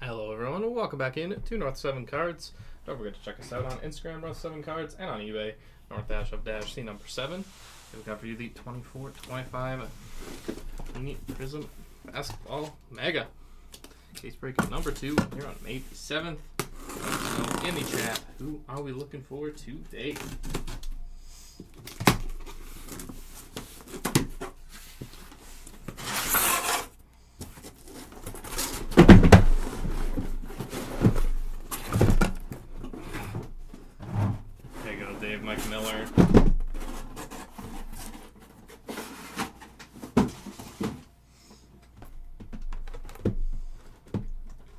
Hello everyone and welcome back in to North 7 Cards. Don't forget to check us out on Instagram, North 7 Cards, and on eBay, North-of-C number 7. We've got for you the 24-25 Panini Prizm Basketball Mega. Case break number 2 here on May 7th. In the chat, who are we looking for today? Mike Miller.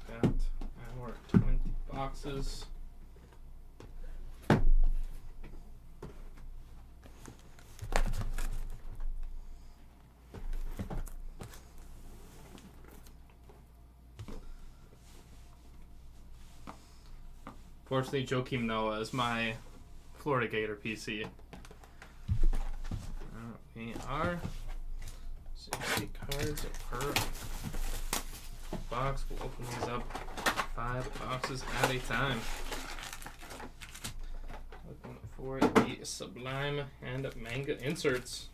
Got our 20 boxes. Fortunately, Joakim Noah is my Florida Gator PC. We are 60 cards per box. We'll open these up 5 boxes at a time. Looking for the Sublime and Manga inserts.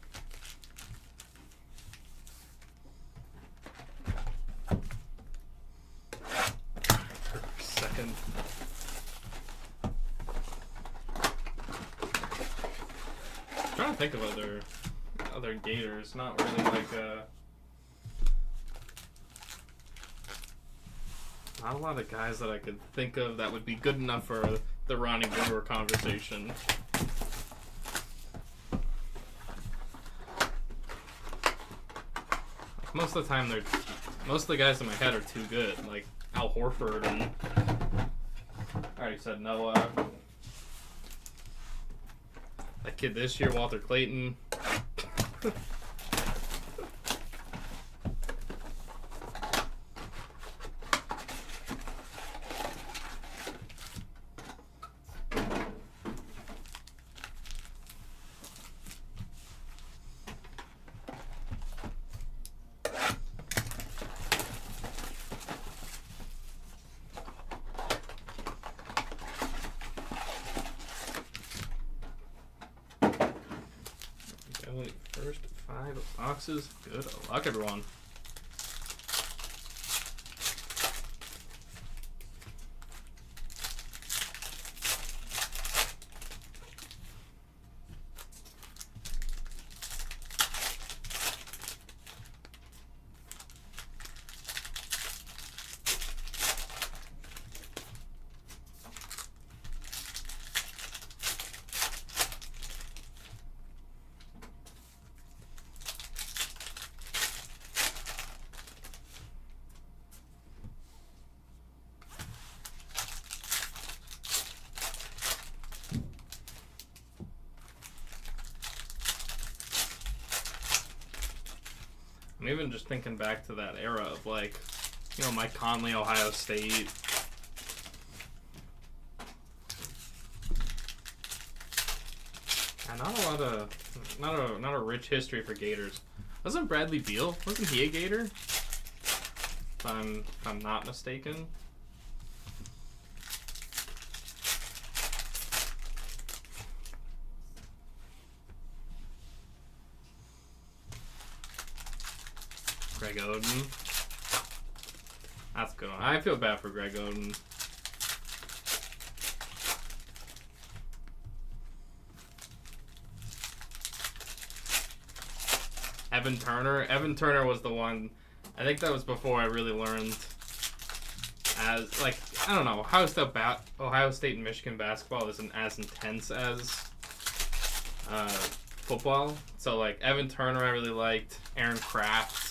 Second. I'm trying to think of other Gators. Not really like not a lot of guys that I could think of that would be good enough for the Ronnie Brewer conversation. Most of the time, most of the guys in my head are too good, like Al Horford and I already said Noah. That kid this year, Walter Clayton. First 5 boxes. Good luck, everyone. I'm even just thinking back to that era of, like, you know, Mike Conley, Ohio State. And not a rich history for Gators. Wasn't Bradley Beal? Wasn't he a Gator? If I'm not mistaken. Greg Oden. That's good. I feel bad for Greg Oden. Evan Turner. Evan Turner was the one. I think that was before I really learned as, like, I don't know, Ohio State and Michigan basketball isn't as intense as football. So, like, Evan Turner I really liked. Aaron Kraft.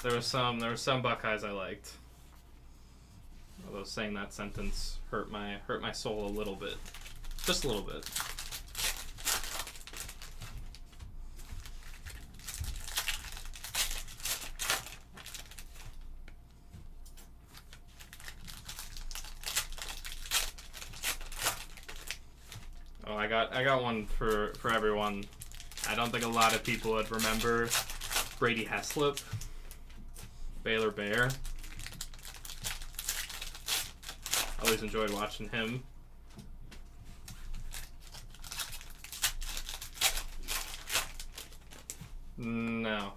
There were some Buckeyes I liked. Although saying that sentence hurt my soul a little bit. Just a little bit. Oh, I got one for everyone. I don't think a lot of people would remember Brady Heslop. Baylor Bear. Always enjoyed watching him. No.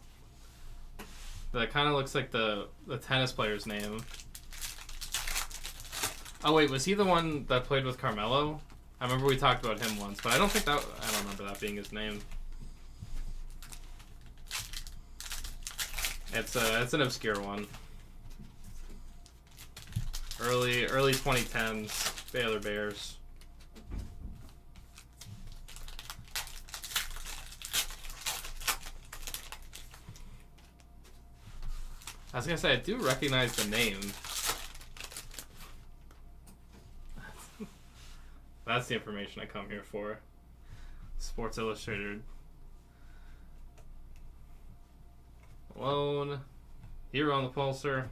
That kind of looks like the tennis player's name. Oh wait, was he the one that played with Carmelo? I remember we talked about him once, but I don't remember that being his name. It's an obscure one. Early 2010s Baylor Bears. I was gonna say I do recognize the name. That's the information I come here for. Sports Illustrated. Malone. Hero on the Pulsar.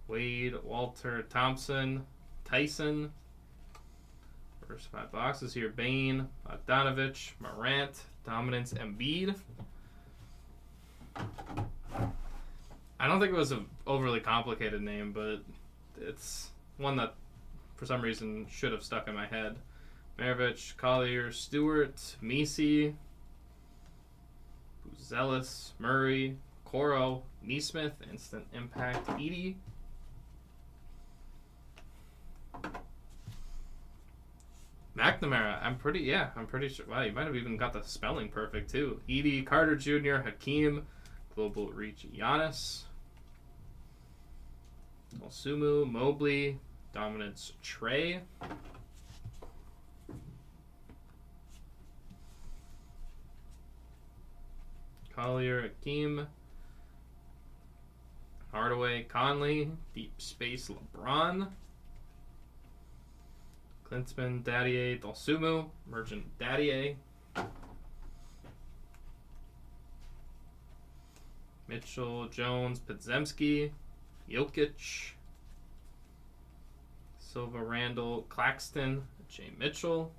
Wade, Walter, Thompson, Tyson. First 5 boxes here. Bane, Bogdanovich, Morant, Dominance, Embiid. I don't think it was an overly complicated name, but it's one that for some reason should have stuck in my head. Maravich, Collier, Stewart, Messi, Buzelis, Murray, Coro, Neesmith, Instant Impact, Edie. McNamara, I'm pretty sure. Wow, you might have even got the spelling perfect too. Edie, Carter Jr., Hakeem, Global Reach, Giannis, Sumu, Mobley, Dominance, Trey. Collier, Hakeem, Hardaway, Conley, Deep Space, LeBron, Klinsman, Daddier, Dalsumu, Merchant, Daddier, Mitchell, Jones, Podzemski, Jokic, Silva, Randall, Claxton, Jay Mitchell,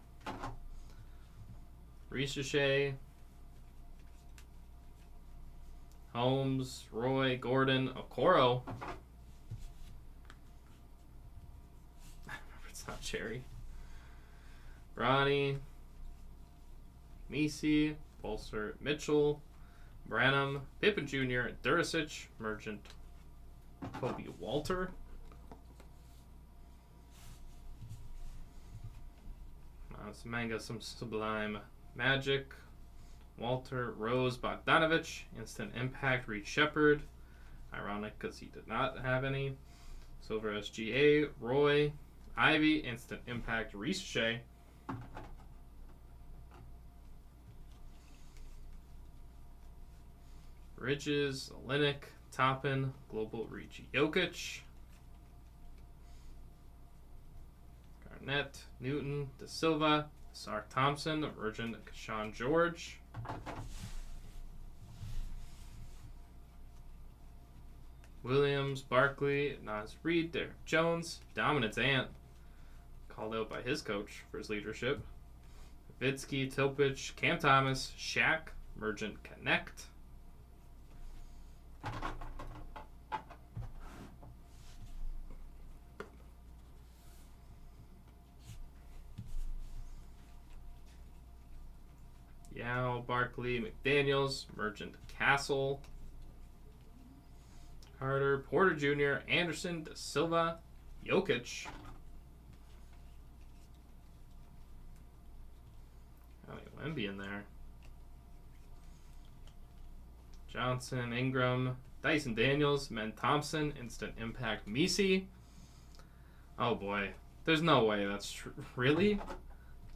Richeche, Holmes, Roy, Gordon, Okoro. I remember it's not Cherry. Ronnie, Messi, Bolser, Mitchell, Branham, Pippen Jr., Durasic, Merchant, Kobe Walter. Some manga, some Sublime Magic, Walter, Rose, Bogdanovich, Instant Impact, Reed Shepard. Ironic because he did not have any. Silver SGA, Roy, Ivy, Instant Impact, Reese Shea. Ridges, Olenek, Toppin, Global Reach, Jokic. Garnett, Newton, De Silva, Sark Thompson, Virgin, Kashawn George. Williams, Barkley, Nas Reed, Derek Jones, Dominance Ant, called out by his coach for his leadership. Vitsky, Tilpich, Cam Thomas, Shaq, Merchant Connect. Yao, Barkley, McDaniels, Merchant Castle, Carter, Porter Jr., Anderson, De Silva, Jokic. Wemby in there. Johnson, Ingram, Dyson Daniels, Men Thompson, Instant Impact, Messi. Oh boy. There's no way that's true. Really?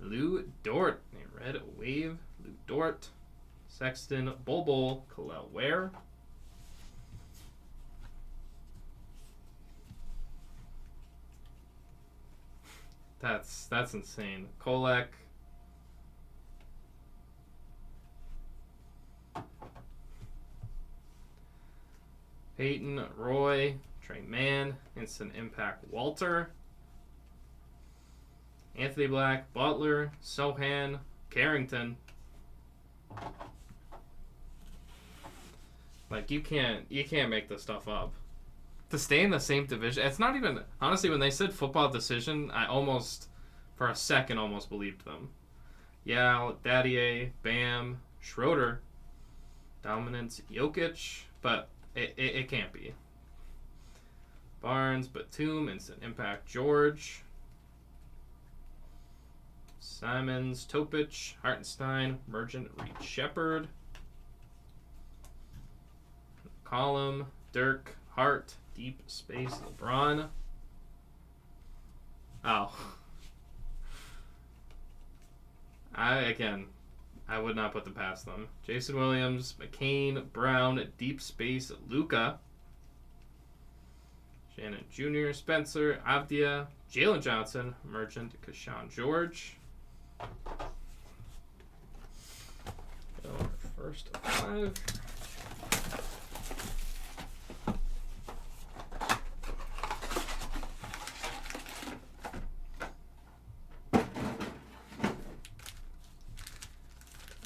Lou Dort, a red wave. Lou Dort, Sexton, Bol, Khalil Ware. That's insane. Kolek. Peyton, Roy, Trey Mann, Instant Impact, Walter, Anthony Black, Butler, Sohan, Carrington. Like you can't make this stuff up. To stay in the same division, it's not even honestly when they said football decision, I almost for a second almost believed them. Yeah, Daddier, Bam, Schroeder, dominance, Jokic, but it can't be. Barnes, Batum, instant impact, George, Simons, Topic, Hartenstein, Merchant, Reed Shepard, Column, Dirk, Hart, Deep Space, LeBron. Oh. I would not put them past them. Jason Williams, McCain, Brown, Deep Space, Luka, Shannon Jr., Spencer, Avdia, Jalen Johnson, Merchant, Kashawn George. First of 5.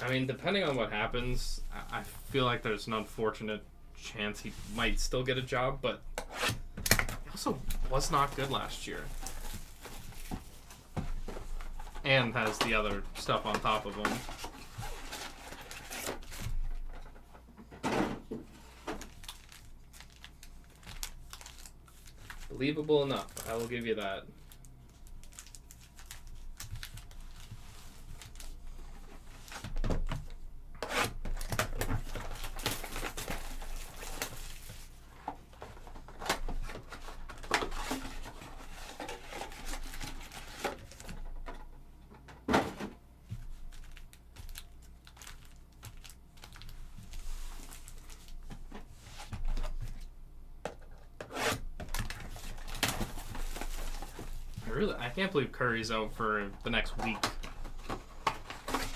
I mean, depending on what happens, I feel like there's an unfortunate chance he might still get a job, but he also was not good last year. And has the other stuff on top of him. Believable enough, I will give you that. I can't believe Curry's out for the next week.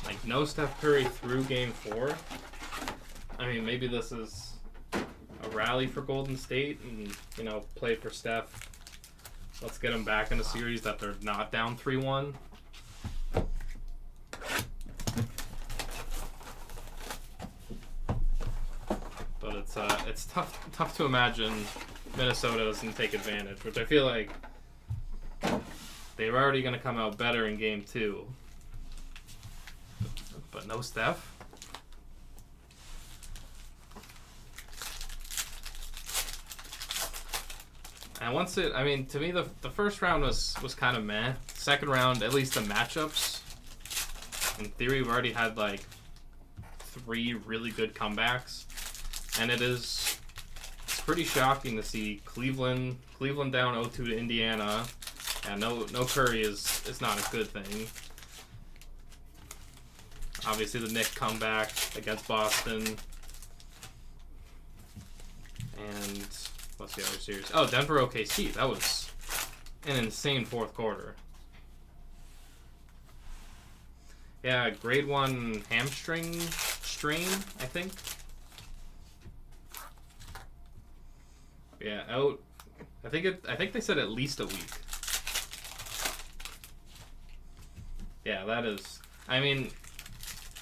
Like, no Steph Curry through Game 4. I mean, maybe this is a rally for Golden State and, you know, play for Steph. Let's get them back in a series that they're not down 3-1. But it's tough to imagine Minnesota doesn't take advantage, which I feel like they were already going to come out better in Game 2. But no Steph. And once I mean, to me, the first round was kind of meh. Second round, at least the matchups, in theory, we already had like 3 really good comebacks. And it's pretty shocking to see Cleveland down 0-2 to Indiana. Yeah, no Curry is not a good thing. Obviously, the Knicks comeback against Boston. And what's the other series? Oh, Denver OKC. That was an insane fourth quarter. Yeah, grade 1 hamstring strain, I think. Yeah, out. I think they said at least a week. Yeah, that is. I mean,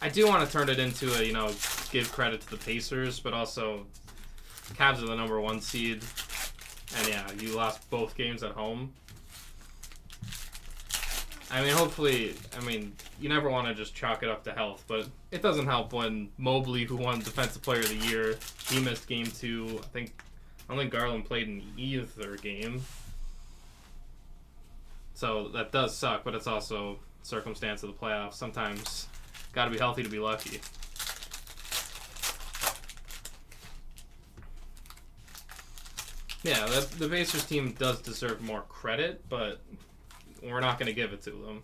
I do want to turn it into a, give credit to the Pacers, but also Cavs are the number 1 seed. And yeah, you lost both games at home. I mean, hopefully, you never want to just chalk it up to health, but it doesn't help when Mobley, who won Defensive Player of the Year, he missed Game 2. I don't think Garland played in either game. So that does suck, but it's also circumstance of the playoffs. Sometimes got to be healthy to be lucky. Yeah, the Pacers team does deserve more credit, but we're not going to give it to them.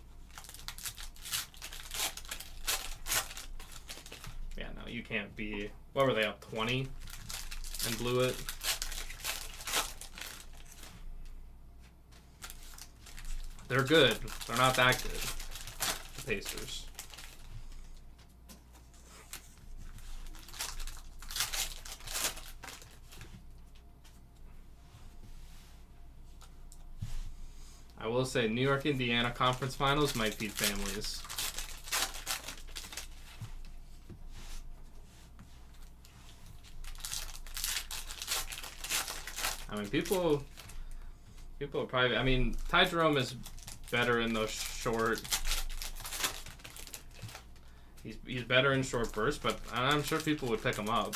Yeah, no, you can't be... What were they, up 20 and blew it? They're good. They're not that good. The Pacers. I will say New York, Indiana conference finals might feed families. I mean, people are probably. I mean, Ty Jerome is better in those short. He's better in short bursts, but I'm sure people would pick him up.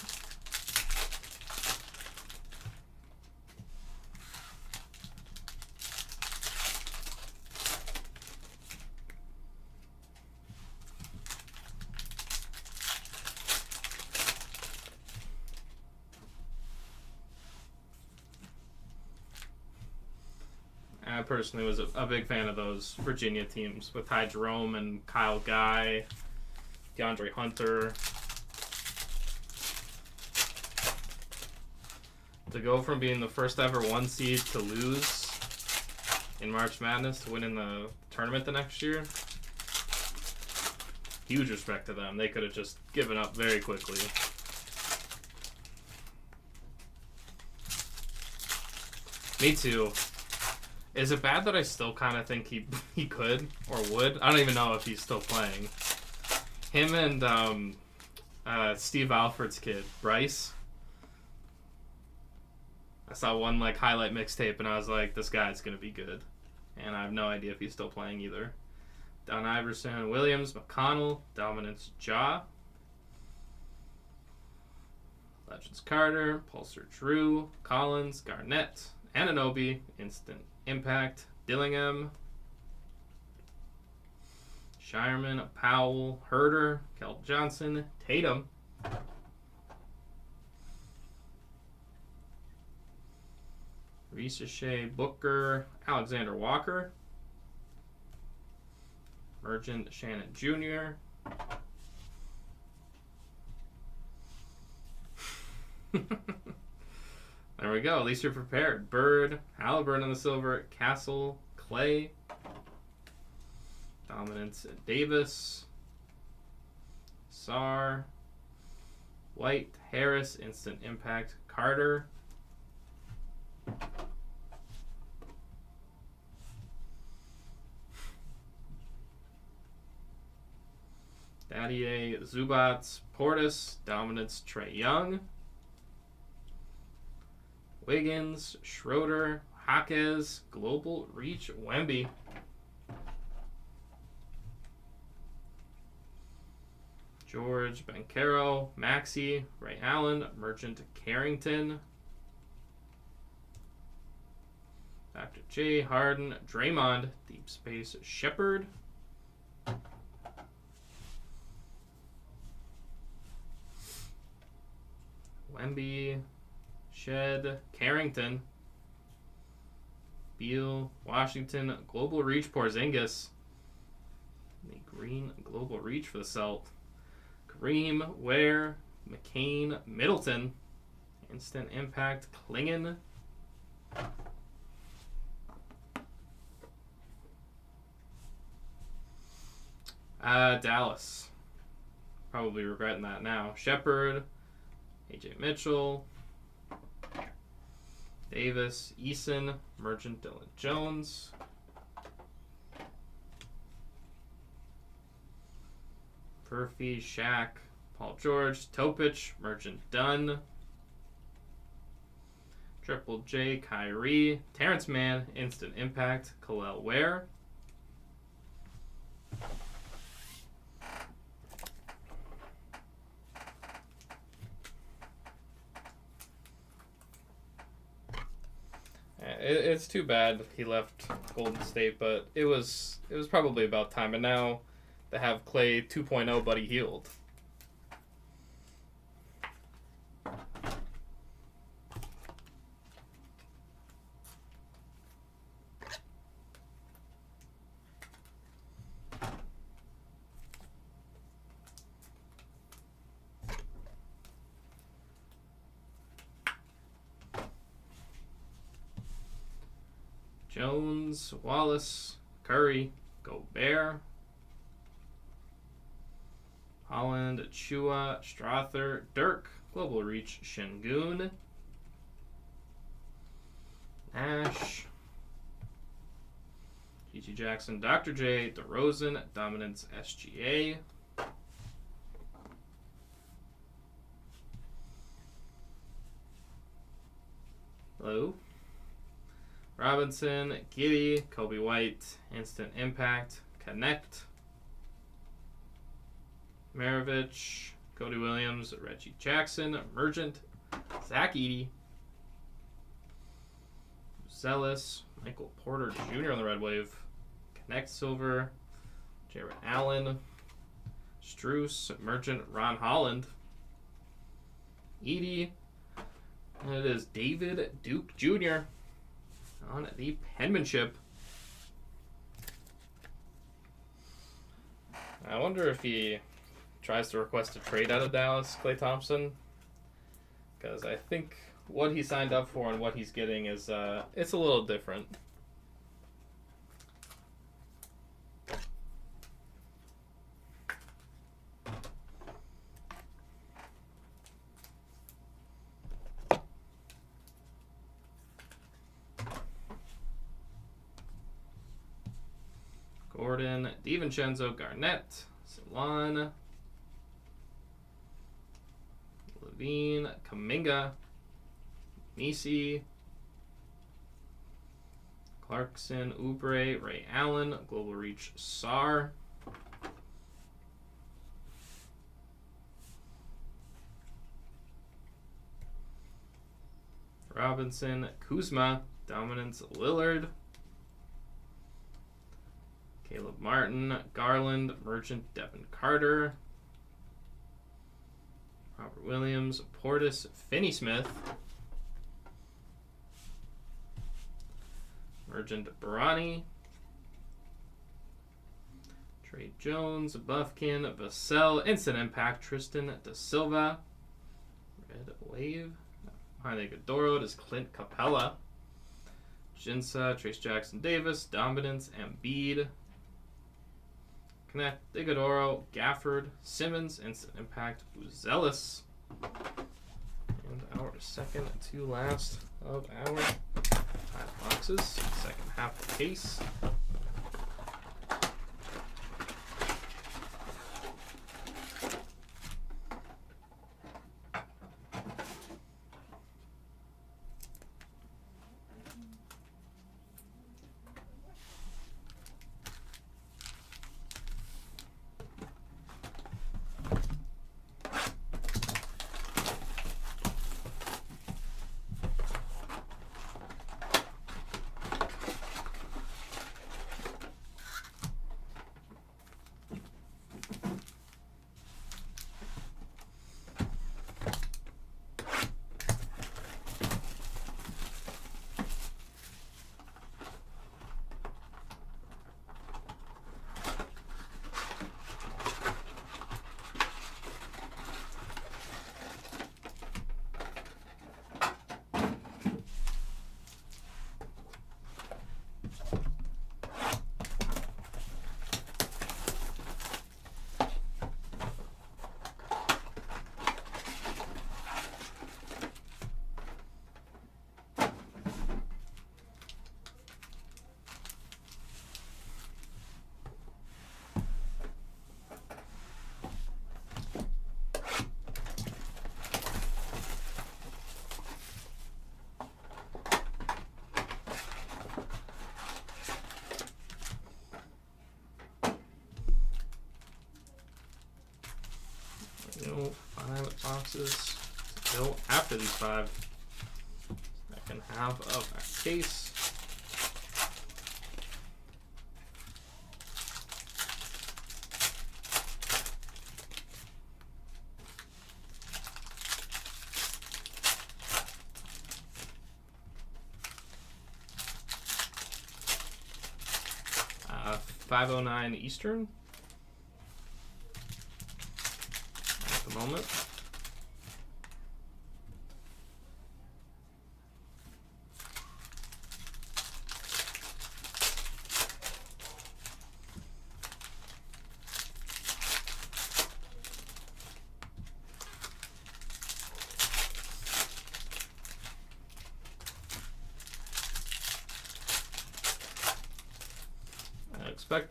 I personally was a big fan of those Virginia teams with Ty Jerome and Kyle Guy, DeAndre Hunter. To go from being the first ever 1 seed to lose in March Madness to win in the tournament the next year, huge respect to them. They could have just given up very quickly. Me too. Is it bad that I still kind of think he could or would? I don't even know if he's still playing. Him and Steve Alford's kid, Bryce. I saw one like highlight mixtape and I was like, this guy's gonna be good. And I have no idea if he's still playing either. Don Iverson, Williams, McConnell, Dominance, Ja. Legends Carter, Pulsar Drew, Collins, Garnett, Anunoby, Instant Impact, Dillingham, Shireman, Powell, Herder, Kel Johnson, Tatum, Ricochet, Booker, Alexander Walker, Merchant, Shannon Jr., there we go. At least you're prepared. Bird, Halliburton on the silver, Castle, Clay, Dominance, Davis, Sar, White, Harris, Instant Impact, Carter, Daddier, Zubats, Portis, Dominance, Trae Young, Wiggins, Schroeder, Jaquez, Global Reach, Wemby. George, Bankero, Maxey, Ray Allen, Merchant, Carrington, Dr. J, Harden, Draymond, Deep Space, Shepard, Wemby, Shed, Carrington, Beal, Washington, Global Reach, Porzingis, the green Global Reach for the Celt, Kareem, Ware, McCain, Middleton, Instant Impact, Klingon, Dallas, probably regretting that now, Shepard, AJ Mitchell, Davis, Eason, Merchant, Dylan Jones, Murphy, Shaq, Paul George, Topic, Merchant, Dunn, Triple J, Kyrie, Terrence Mann, Instant Impact, Khalil Ware, it's too bad he left Golden State, but it was probably about time. And now to have Clay 2.0 Buddy Hield. Jones, Wallace, Curry, Gobert, Holland, Chua, Strother, Dirk, Global Reach, Şengün, Nash, G.G. Jackson, Dr. J, DeRozan, Dominance, SGA, hello. Robinson, Giddy, Kobe White, Instant Impact, Connect, Maravich, Cody Williams, Reggie Jackson, Emergent, Zach Edey, Zealous, Michael Porter Jr. on the Red Wave, Connect Silver, Jared Allen, Struce, Emergent, Ron Holland, Edey, and it is David Duke Jr. on the penmanship. I wonder if he tries to request a trade out of Dallas, Klay Thompson, because I think what he signed up for and what he's getting is it's a little different. Gordon, DiVincenzo, Garnett, Salon, Levine, Kuminga, Nisi, Clarkson, Oubre, Ray Allen, Global Reach, Sar, Robinson, Kuzma, Dominance, Lillard, Caleb Martin, Garland, Merchant, Devin Carter, Robert Williams, Portis, Finney Smith, Merchant, Barani, Trey Jones, Buffkin, Vassell, Instant Impact, Tristan Da Silva, Red Wave, behind the Godoro is Clint Capella, Jinsa, Trace Jackson Davis, Dominance, Embiid, Connect, Digodoro, Gafford, Simmons, Instant Impact, Zealous. And our second to last of our 5 boxes, second half of the case. No 5 boxes to go after these 5. Second half of our case. Uh, 509 Eastern. Moment.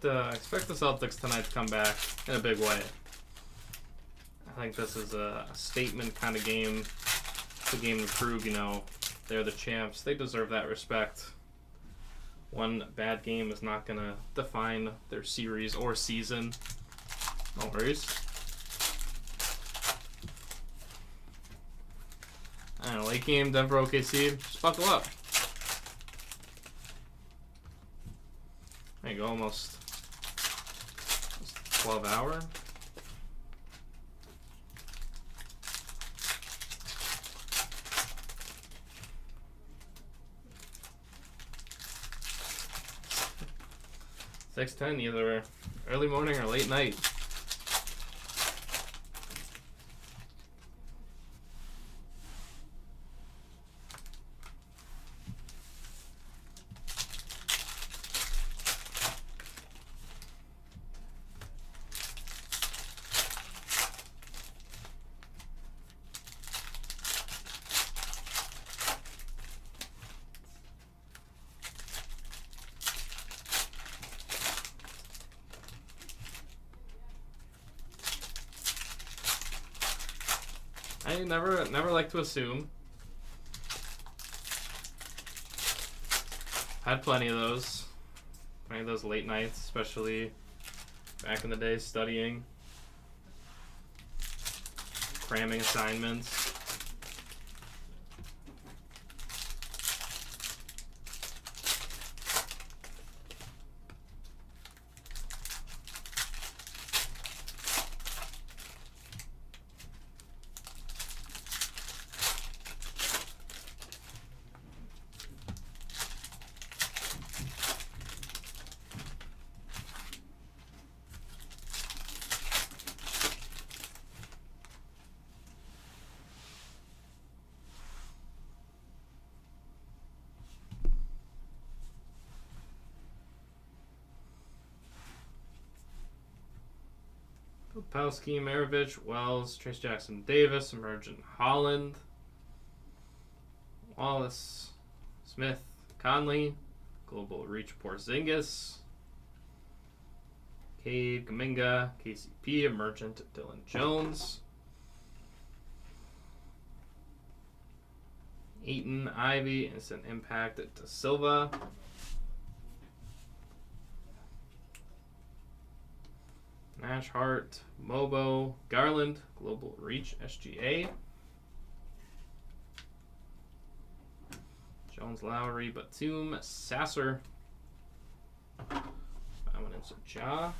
I expect the Celtics tonight to come back in a big way. I think this is a statement kind of game. It's a game to prove, they're the champs. They deserve that respect. One bad game is not going to define their series or season. No worries. I don't know, late game, Denver OKC, just buckle up. There you go, almost 12 hour. $6.10, either early morning or late night. I never like to assume. Had plenty of those late nights, especially back in the day, studying, cramming assignments. Popowski, Maravich, Wells, Trace Jackson Davis, Emergent Holland, Wallace, Smith, Conley, Global Reach Porzingis, Cade, Kuminga, KCP, Emergent Dylan Jones, Eaton, Ivy, Instant Impact to Silva, Nash, Hart, Mobo, Garland, Global Reach, SGA, Jones, Lowry, Batum, Sasser, that one is Ja,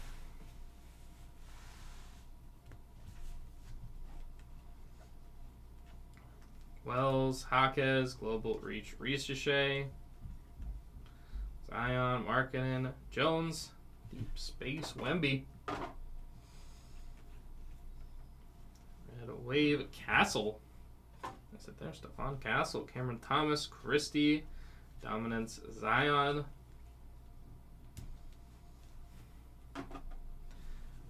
Wells, Jaquez, Global Reach, Richeche, Zion, Markkanen, Jones, Deep Space, Wemby. A wave, Castle. Is it there? Stephon Castle, Cameron Thomas, Christie, Dominance, Zion,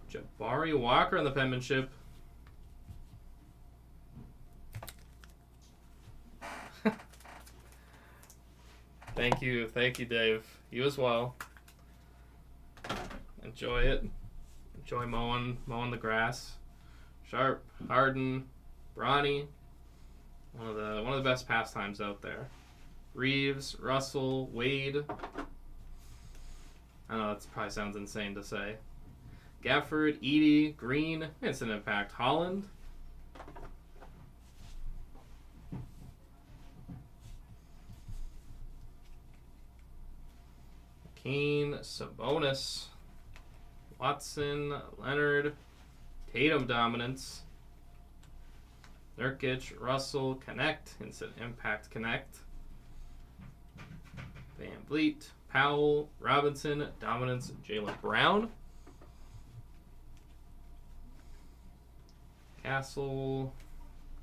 Jabari Walker on the penmanship. Thank you, Dave. You as well. Enjoy it. Enjoy mowing the grass. Sharp, Harden, Bronny, one of the best pastimes out there. Reeves, Russell, Wade. I know that probably sounds insane to say. Gafford, Edie, Green, Instant Impact, Holland. Kane, Sabonis, Watson, Leonard, Tatum Dominance, Nurkic, Russell, Connect, Instant Impact Connect, Van Vliet, Powell, Robinson, Dominance, Jaylen Brown, Castle,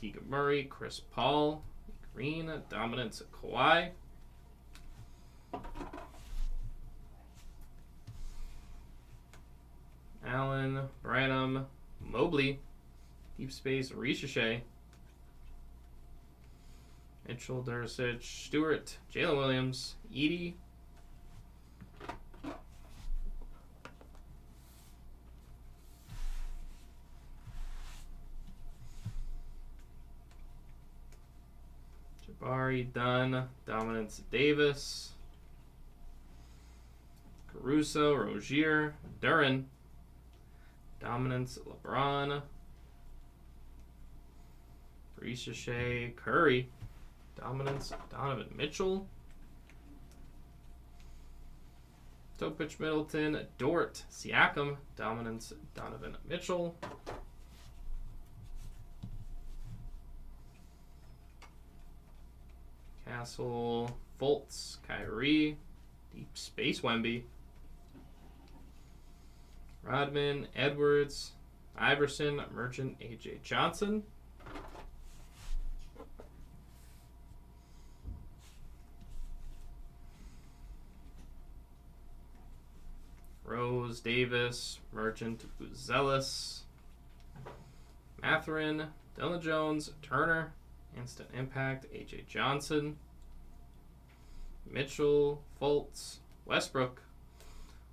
Keegan Murray, Chris Paul, Green, Dominance, Kawhi, Allen, Branham, Mobley, Deep Space, Richeche, Mitchell, Dursic, Stewart, Jalen Williams, Edie, Jabari, Dunn, Dominance, Davis, Caruso, Rozier, Duran, Dominance, LeBron, Shea, Curry, Dominance, Donovan Mitchell, Topic, Middleton, Dort, Siakam, Dominance, Donovan Mitchell, Castle, Fultz, Kyrie, Deep Space Wemby, Rodman, Edwards, Iverson, Merchant, AJ Johnson, Rose, Davis, Merchant, Buzelis, Matherin, Dylan Jones, Turner, Instant Impact, AJ Johnson, Mitchell, Fultz, Westbrook,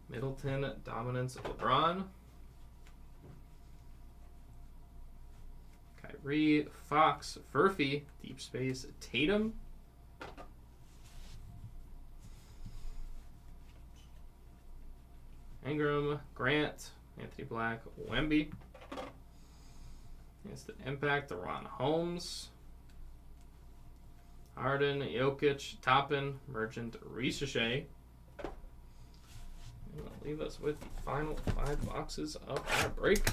Middleton, Dominance, LeBron, Kyrie, Fox, Furphy, Deep Space, Tatum, Ingram, Grant, Anthony Black, Wemby, Instant Impact, Ron Holmes, Harden, Jokic, Toppin, Merchant, Shea. And that'll leave us with the final 5 boxes of our break.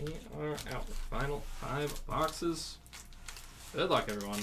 We are out with final 5 boxes. Good luck, everyone.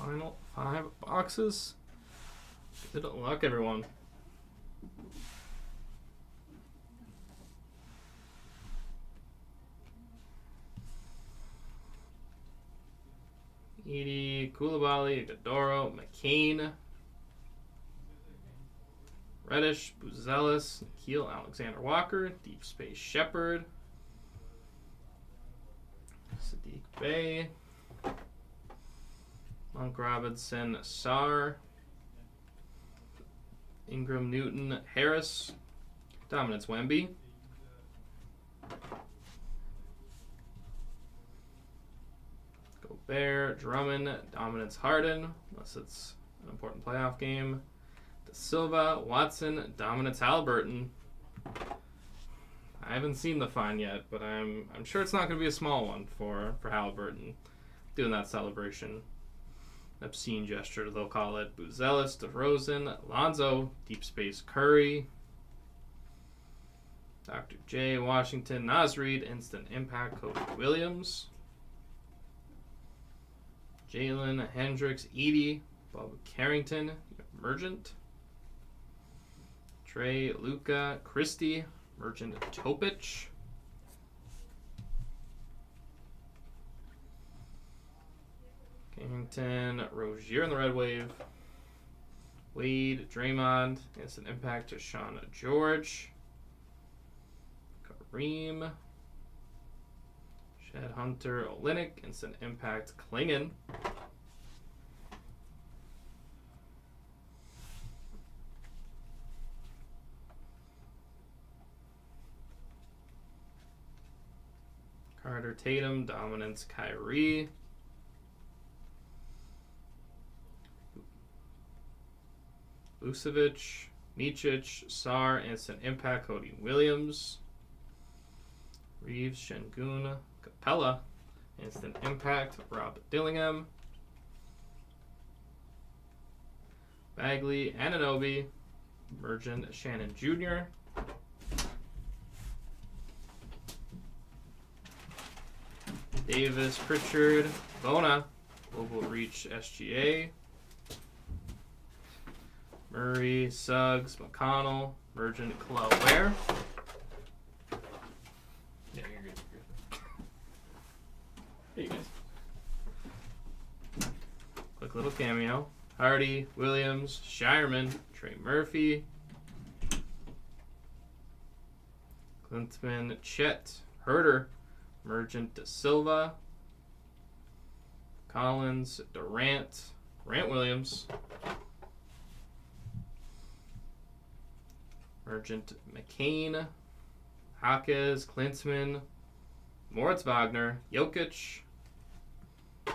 Final 5 boxes. Good luck, everyone. Edie, Koulibaly, Gadoro, McCain, Reddish, Buzelis, Nikhil, Alexander Walker, Deep Space Shepherd, Sadiq Bey, Monk Robinson, Sarr, Ingram, Newton, Harris, Dominance Wemby, Gobert, Drummond, Dominance Harden, unless it's an important playoff game, De Silva, Watson, Dominance Halliburton. I haven't seen the fine yet, but I'm sure it's not going to be a small one for Halliburton doing that celebration. Obscene gesture, they'll call it. Buzelis, DeRozan, Lonzo, Deep Space Curry, Dr. J, Washington, Naz Reid, Instant Impact, Cody Williams, Jalen, Hendricks, Edie, Bob Carrington, Emergent, Trey, Luca, Christie, Merchant Topic, Carrington, Rozier in the Red Wave, Wade, Draymond, Instant Impact to Sean George, Kareem, Shed Hunter, Olynyk, Instant Impact, Klingon, Carter, Tatum, Dominance, Kyrie, Vucevic, Micic, Sarr, Instant Impact, Cody Williams, Reeves, Şengün, Capella, Instant Impact, Rob Dillingham, Bagley, Anunoby, Emergent, Shannon Jr., Davis, Pritchard, Bona, Global Reach SGA, Murray, Suggs, McConnell, Emergent, Kalel Ware. Yeah, you're good. Hey, you guys. Quick little cameo. Hardy, Williams, Shireman, Trey Murphy, Klinsman, Chet, Herter, Emergent, De Silva, Collins, Durant, Grant Williams, Emergent, McCain, Hawkes, Klinsman, Moritz Wagner, Jokic, De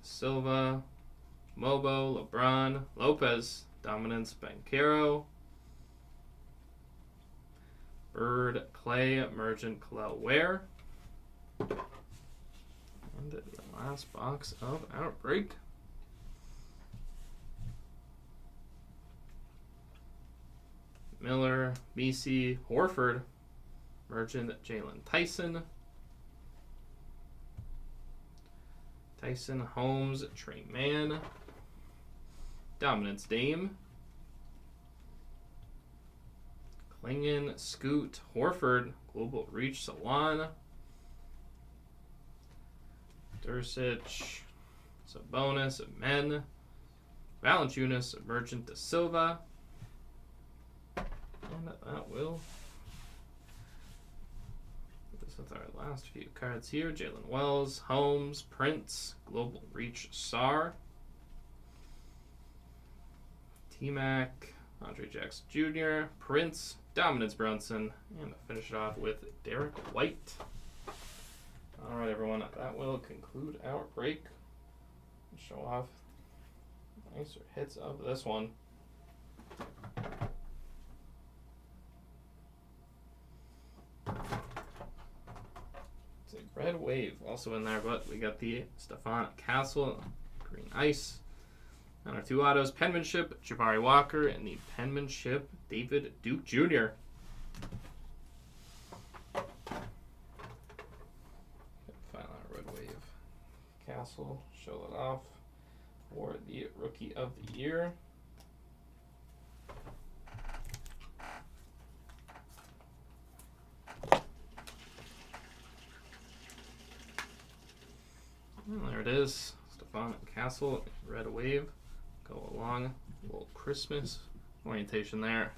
Silva, Mobo, LeBron, Lopez, Dominance, Banchero, Bird, Clay, Emergent, Kalel Ware. And the last box of Outbreak. Miller, BC, Horford, Emergent, Jalen Tyson, Holmes, Trey Mann, Dominance Dame, Klingon, Scoot, Horford, Global Reach, Salon, Dursic, Sabonis, Men, Valanciunas, Emergent, De Silva, and that will put this with our last few cards here. Jalen Wells, Holmes, Prince, Global Reach, Sarr, T-Mac, Andre Jackson Jr., Prince, Dominance Brunson, and to finish it off with Derek White. All right, everyone, that will conclude our break. Show off nicer hits of this one. It's a Red Wave also in there, but we got the Stephon Castle, Green Ice. And our two autos, Penmanship, Jabari Walker, and the Penmanship, David Duke Jr. File Castle, show it off for the Rookie of the Year. And there it is. Stephon Castle, Red Wave. Go along. A little Christmas orientation there.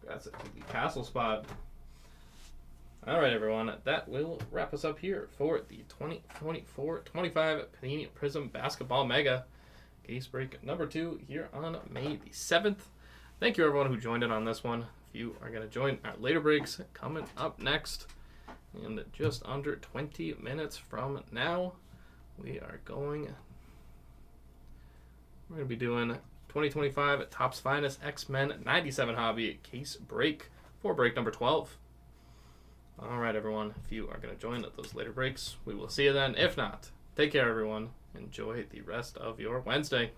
That's it to the Castle spot. Alright, everyone. That will wrap us up here for the 2024-25 Panini Prizm Basketball Mega case break number 2 here on May the 7th. Thank you, everyone who joined in on this one. If you are going to join our later breaks coming up next, in just under 20 minutes from now, we're going to be doing 2025 Topps Finest X-Men 97 Hobby case break for break number 12. All right, everyone. If you are going to join at those later breaks, we will see you then. If not, take care, everyone. Enjoy the rest of your Wednesday.